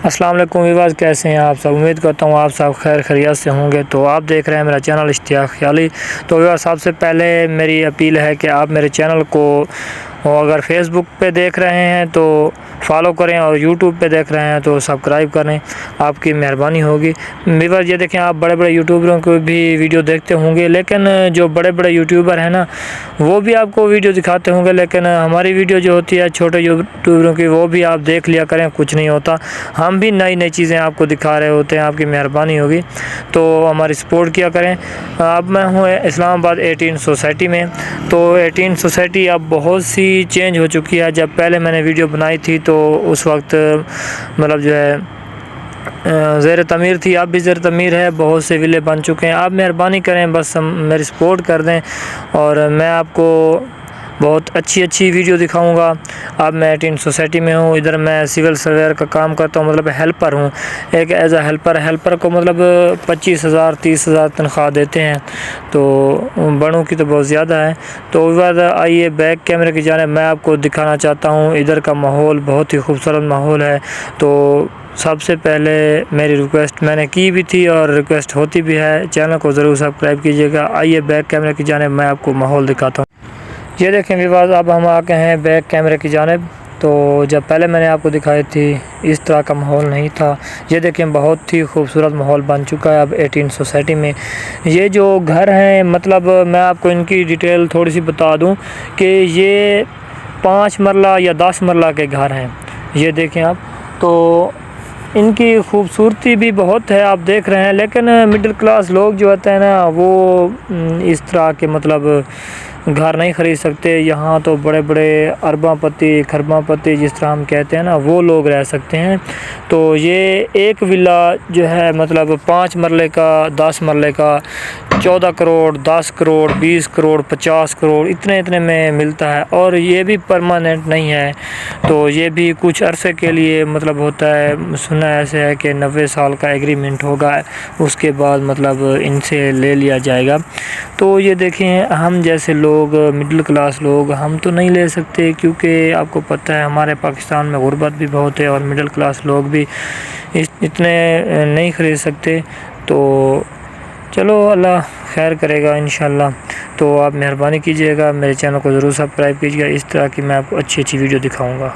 السلام علیکم ویورز، کیسے ہیں آپ سب؟ امید کرتا ہوں آپ سب خیر خیریت سے ہوں گے۔ تو آپ دیکھ رہے ہیں میرا چینل اشتیاق خیالی۔ تو ویورز، سب سے پہلے میری اپیل ہے کہ آپ میرے چینل کو اگر فیس بک پہ دیکھ رہے ہیں تو فالو کریں، اور یوٹیوب پہ دیکھ رہے ہیں تو سبسکرائب کریں، آپ کی مہربانی ہوگی۔ ویورز، یہ دیکھیں، آپ بڑے بڑے یوٹیوبروں کو بھی ویڈیو دیکھتے ہوں گے، لیکن جو بڑے بڑے یوٹیوبر ہیں نا، وہ بھی آپ کو ویڈیو دکھاتے ہوں گے، لیکن ہماری ویڈیو جو ہوتی ہے چھوٹے یوٹیوبروں کی، وہ بھی آپ دیکھ لیا کریں، کچھ نہیں ہوتا۔ ہم بھی نئی نئی چیزیں آپ کو دکھا رہے ہوتے ہیں، آپ کی مہربانی ہوگی تو ہماری سپورٹ کیا کریں۔ اب میں ہوں اسلام آباد 18 سوسائٹی میں۔ تو 18 سوسائٹی اب بہت سی چینج ہو چکی ہے۔ جب پہلے میں نے ویڈیو بنائی تھی تو اس وقت مطلب جو ہے زیر تعمیر تھی، اب بھی زیر تعمیر ہے، بہت سے ویلے بن چکے ہیں۔ آپ مہربانی کریں، بس میری سپورٹ کر دیں، اور میں آپ کو بہت اچھی ویڈیو دکھاؤں گا۔ اب میں 18 سوسائٹی میں ہوں، ادھر میں سول سرویئر کا کام کرتا ہوں، مطلب ہیلپر ہوں، ایک ایز اے ہیلپر کو مطلب 25,000 30,000 تنخواہ دیتے ہیں، تو بڑوں کی تو بہت زیادہ ہے۔ تو آئیے بیک کیمرے کی جانب میں آپ کو دکھانا چاہتا ہوں، ادھر کا ماحول بہت ہی خوبصورت ماحول ہے۔ تو سب سے پہلے میری ریکویسٹ میں نے کی بھی تھی، اور ریکویسٹ ہوتی بھی ہے، چینل کو ضرور سبسکرائب کیجیے گا۔ آئیے بیک کیمرے کی جانب میں آپ کو ماحول دکھاتا ہوں۔ یہ دیکھیں ویورز، اب ہم آ گئے ہیں بیک کیمرے کی جانب۔ تو جب پہلے میں نے آپ کو دکھائی تھی، اس طرح کا ماحول نہیں تھا۔ یہ دیکھیں، بہت ہی خوبصورت ماحول بن چکا ہے اب 18 سوسائٹی میں۔ یہ جو گھر ہیں، مطلب میں آپ کو ان کی ڈیٹیل تھوڑی سی بتا دوں کہ یہ 5 مرلہ یا 10 مرلہ کے گھر ہیں۔ یہ دیکھیں آپ، تو ان کی خوبصورتی بھی بہت ہے، آپ دیکھ رہے ہیں، لیکن مڈل کلاس لوگ جو ہوتے ہیں نا، وہ اس طرح کے مطلب گھر نہیں خرید سکتے۔ یہاں تو بڑے بڑے ارباں پتی، خرباں پتی جس طرح ہم کہتے ہیں نا، وہ لوگ رہ سکتے ہیں۔ تو یہ ایک ولا جو ہے مطلب 5 مرلے کا، 10 مرلے کا 14 کروڑ، 10 کروڑ، 20 کروڑ، 50 کروڑ اتنے میں ملتا ہے، اور یہ بھی پرماننٹ نہیں ہے۔ تو یہ بھی کچھ عرصے کے لیے مطلب ہوتا ہے، سنا ایسے ہے کہ 90 سال کا ایگریمنٹ ہوگا، اس کے بعد مطلب ان سے لے لیا جائے گا۔ تو یہ دیکھیں، ہم جیسے لوگ، مڈل کلاس لوگ، ہم تو نہیں لے سکتے، کیونکہ آپ کو پتہ ہے ہمارے پاکستان میں غربت بھی بہت ہے، اور مڈل کلاس لوگ بھی اتنے نہیں خرید سکتے۔ تو چلو، اللہ خیر کرے گا انشاءاللہ۔ تو آپ مہربانی کیجیے گا، میرے چینل کو ضرور سبسکرائب کیجیے گا، اس طرح کی میں آپ کو اچھی ویڈیو دکھاؤں گا۔